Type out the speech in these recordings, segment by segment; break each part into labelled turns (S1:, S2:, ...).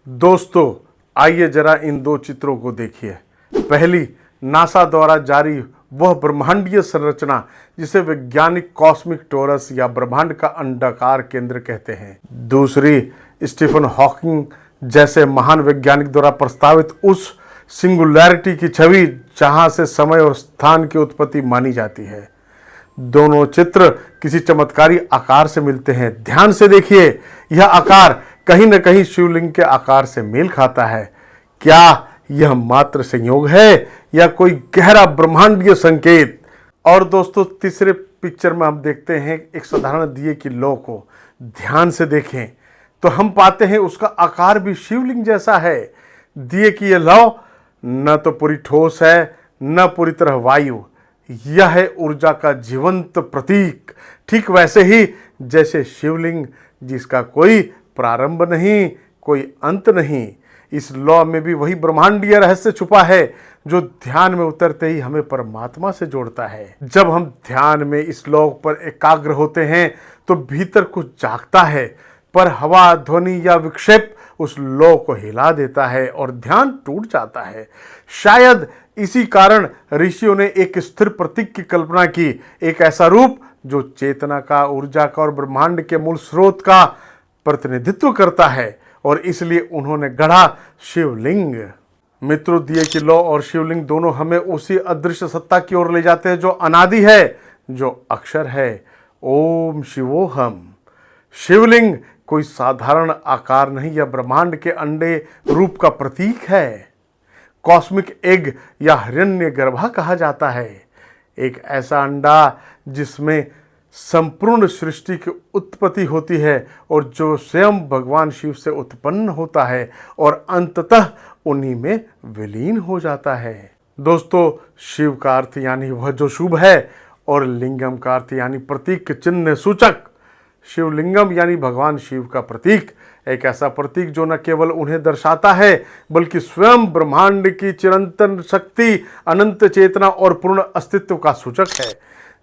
S1: दोस्तों, आइए जरा इन दो चित्रों को देखिए। पहली, नासा द्वारा जारी वह ब्रह्मांडीय संरचना जिसे वैज्ञानिक कॉस्मिक टोरस या ब्रह्मांड का अंडाकार केंद्र कहते हैं। दूसरी, स्टीफन हॉकिंग जैसे महान वैज्ञानिक द्वारा प्रस्तावित उस सिंगुलैरिटी की छवि जहां से समय और स्थान की उत्पत्ति मानी जाती है। दोनों चित्र किसी चमत्कारी आकार से मिलते हैं। ध्यान से देखिए, यह आकार कहीं न कहीं शिवलिंग के आकार से मेल खाता है। क्या यह मात्र संयोग है या कोई गहरा ब्रह्मांडीय संकेत? और दोस्तों, तीसरे पिक्चर में हम देखते हैं एक साधारण दिए की लौ को। ध्यान से देखें तो हम पाते हैं उसका आकार भी शिवलिंग जैसा है। दिए की यह लौ न तो पूरी ठोस है न पूरी तरह वायु। यह है ऊर्जा का जीवंत प्रतीक, ठीक वैसे ही जैसे शिवलिंग जिसका कोई प्रारंभ नहीं, कोई अंत नहीं। इस लौ में भी वही ब्रह्मांडीय रहस्य छुपा है जो ध्यान में उतरते ही हमें परमात्मा से जोड़ता है। जब हम ध्यान में इस लौ पर एकाग्र होते हैं तो भीतर कुछ जागता है, पर हवा, ध्वनि या विक्षेप उस लौ को हिला देता है और ध्यान टूट जाता है। शायद इसी कारण ऋषियों ने एक स्थिर प्रतीक की कल्पना की, एक ऐसा रूप जो चेतना का, ऊर्जा का और ब्रह्मांड के मूल स्रोत का प्रतिनिधित्व करता है, और इसलिए उन्होंने गढ़ा शिवलिंग। मित्रों, दिए की लौ और शिवलिंग दोनों हमें उसी अदृश्य सत्ता की ओर ले जाते हैं जो अनादि है, जो अक्षर है। ओम शिवोहम। शिवलिंग कोई साधारण आकार नहीं, यह ब्रह्मांड के अंडे रूप का प्रतीक है। कॉस्मिक एग या हिरण्यगर्भा कहा जाता है। एक ऐसा अंडा जिसमें संपूर्ण सृष्टि की उत्पत्ति होती है और जो स्वयं भगवान शिव से उत्पन्न होता है और अंततः उन्हीं में विलीन हो जाता है। दोस्तों, शिव का अर्थ यानी वह जो शुभ है, और लिंगम का अर्थ यानी प्रतीक, चिन्ह, सूचक। शिवलिंगम यानी भगवान शिव का प्रतीक, एक ऐसा प्रतीक जो न केवल उन्हें दर्शाता है बल्कि स्वयं ब्रह्मांड की चिरंतन शक्ति, अनंत चेतना और पूर्ण अस्तित्व का सूचक है।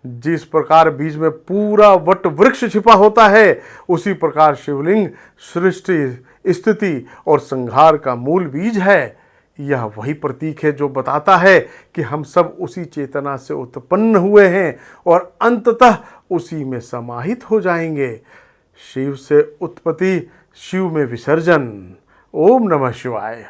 S1: जिस प्रकार बीज में पूरा वट वृक्ष छिपा होता है, उसी प्रकार शिवलिंग सृष्टि, स्थिति और संहार का मूल बीज है। यह वही प्रतीक है जो बताता है कि हम सब उसी चेतना से उत्पन्न हुए हैं और अंततः उसी में समाहित हो जाएंगे। शिव से उत्पत्ति, शिव में विसर्जन। ओम नमः शिवाय।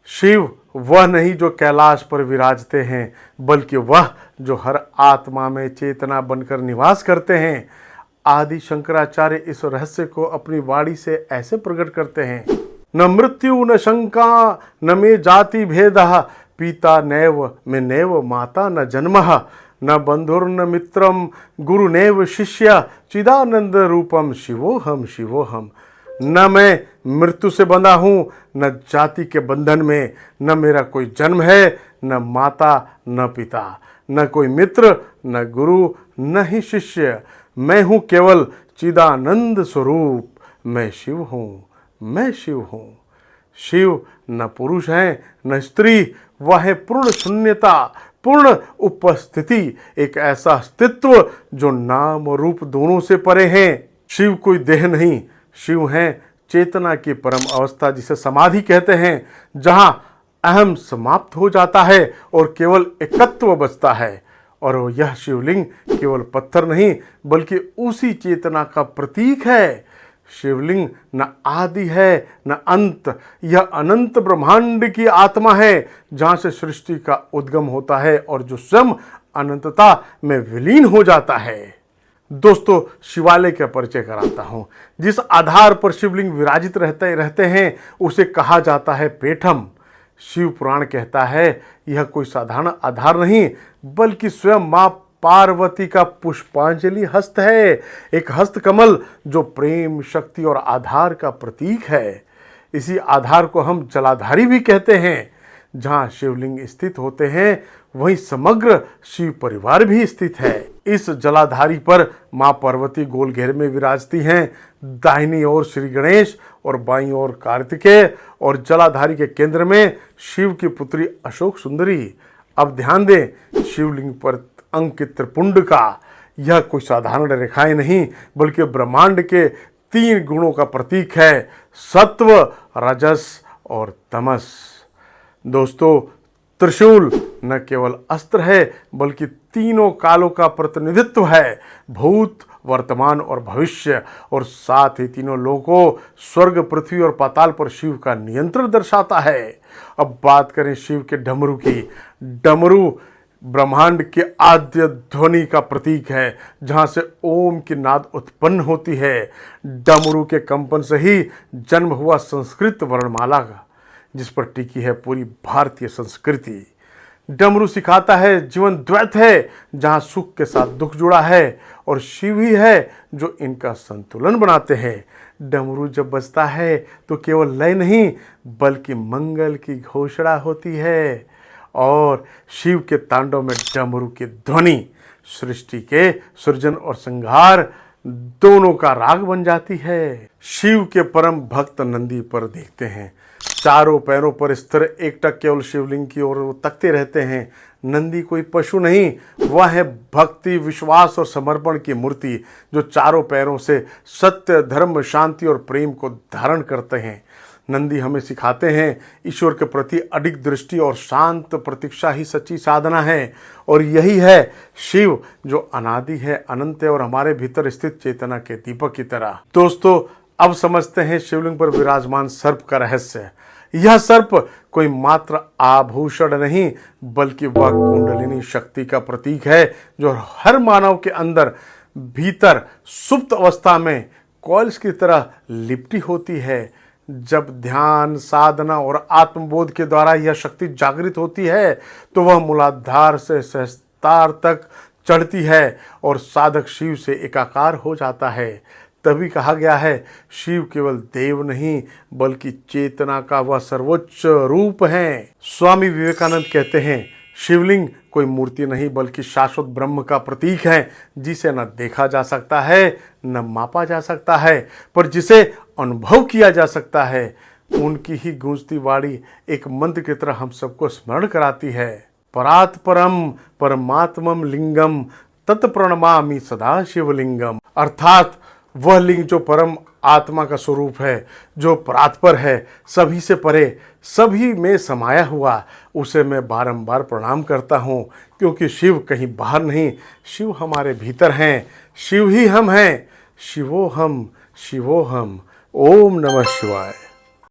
S1: शिव वह नहीं जो कैलाश पर विराजते हैं, बल्कि वह जो हर आत्मा में चेतना बनकर निवास करते हैं। आदि शंकराचार्य इस रहस्य को अपनी वाणी से ऐसे प्रकट करते हैं। न मृत्यु न शंका न मे जाति भेदः, पिता नैव मे नैव माता न जन्मः, न बंधुर्न मित्रम गुरु नैव शिष्य, चिदानंद रूपम शिवोहम शिवोहम। न मैं मृत्यु से बंधा हूँ, न जाति के बंधन में, न मेरा कोई जन्म है, न माता न पिता, न कोई मित्र न गुरु न ही शिष्य। मैं हूँ केवल चिदानंद स्वरूप। मैं शिव हूँ, मैं शिव हूँ। शिव न पुरुष है न स्त्री, वह है पूर्ण शून्यता, पूर्ण उपस्थिति, एक ऐसा अस्तित्व जो नाम रूप दोनों से परे हैं। शिव कोई देह नहीं, शिव है चेतना की परम अवस्था जिसे समाधि कहते हैं, जहां अहम समाप्त हो जाता है और केवल एकत्व बचता है। और यह शिवलिंग केवल पत्थर नहीं बल्कि उसी चेतना का प्रतीक है। शिवलिंग न आदि है न अंत, यह अनंत ब्रह्मांड की आत्मा है जहां से सृष्टि का उद्गम होता है और जो स्वयं अनंतता में विलीन हो जाता है। दोस्तों, शिवालय का परिचय कराता हूं। जिस आधार पर शिवलिंग विराजित रहते हैं उसे कहा जाता है पेठम। शिव पुराण कहता है यह कोई साधारण आधार नहीं बल्कि स्वयं मां पार्वती का पुष्पांजलि हस्त है, एक हस्त कमल जो प्रेम, शक्ति और आधार का प्रतीक है। इसी आधार को हम जलाधारी भी कहते हैं। जहां शिवलिंग स्थित होते हैं वहीं समग्र शिव परिवार भी स्थित है। इस जलाधारी पर मां पार्वती गोल घेर में विराजती हैं। दाहिनी ओर श्री गणेश और बाईं ओर कार्तिकेय, और जलाधारी के केंद्र में शिव की पुत्री अशोक सुंदरी। अब ध्यान दें, शिवलिंग पर अंकित त्रिपुंड का यह कोई साधारण रेखाएं नहीं बल्कि ब्रह्मांड के 3 गुणों का प्रतीक है, सत्व, रजस और तमस। दोस्तों, त्रिशूल न केवल अस्त्र है बल्कि तीनों कालों का प्रतिनिधित्व है, भूत, वर्तमान और भविष्य, और साथ ही तीनों लोगों, स्वर्ग, पृथ्वी और पाताल पर शिव का नियंत्रण दर्शाता है। अब बात करें शिव के डमरू की। डमरू ब्रह्मांड के आद्य ध्वनि का प्रतीक है, जहां से ओम की नाद उत्पन्न होती है। डमरू के कंपन से ही जन्म हुआ संस्कृत वर्णमाला का, जिस पर टिकी है पूरी भारतीय संस्कृति। डमरू सिखाता है जीवन द्वैत है, जहां सुख के साथ दुख जुड़ा है, और शिव ही है जो इनका संतुलन बनाते हैं। डमरू जब बजता है तो केवल लय नहीं बल्कि मंगल की घोषणा होती है, और शिव के तांडव में डमरू की ध्वनि सृष्टि के सृजन और संहार दोनों का राग बन जाती है। शिव के परम भक्त नंदी पर देखते हैं, चारों पैरों पर स्थिर एकटक केवल शिवलिंग की ओर वो तकते रहते हैं। नंदी कोई पशु नहीं, वह है भक्ति, विश्वास और समर्पण की मूर्ति, जो चारों पैरों से सत्य, धर्म, शांति और प्रेम को धारण करते हैं। नंदी हमें सिखाते हैं ईश्वर के प्रति अडिग दृष्टि और शांत प्रतीक्षा ही सच्ची साधना है, और यही है शिव जो अनादि है, अनंत है और हमारे भीतर स्थित चेतना के दीपक की तरह। दोस्तों, अब समझते हैं शिवलिंग पर विराजमान सर्प का रहस्य। यह सर्प कोई मात्र आभूषण नहीं बल्कि वह कुंडलिनी शक्ति का प्रतीक है, जो हर मानव के अंदर भीतर सुप्त अवस्था में कॉइल्स की तरह लिपटी होती है। जब ध्यान, साधना और आत्मबोध के द्वारा यह शक्ति जागृत होती है तो वह मूलाधार से सहस्त्रार तक चढ़ती है और साधक शिव से एकाकार हो जाता है। तभी कहा गया है, शिव केवल देव नहीं बल्कि चेतना का वह सर्वोच्च रूप है। स्वामी विवेकानंद कहते हैं, शिवलिंग कोई मूर्ति नहीं बल्कि शाश्वत ब्रह्म का प्रतीक है, जिसे न देखा जा सकता है न मापा जा सकता है, पर जिसे अनुभव किया जा सकता है। उनकी ही गूंजती वाणी एक मंत्र की तरह हम सबको स्मरण कराती है, परात् परम परमात्मम लिंगम तत्प्रणमामि सदा शिवलिंगम। अर्थात वह लिंग जो परम आत्मा का स्वरूप है, जो परात्पर है, सभी से परे, सभी में समाया हुआ, उसे मैं बारंबार प्रणाम करता हूँ, क्योंकि शिव कहीं बाहर नहीं, शिव हमारे भीतर हैं, शिव ही हम हैं। शिवोहम शिवोहम। ओम नमः शिवाय।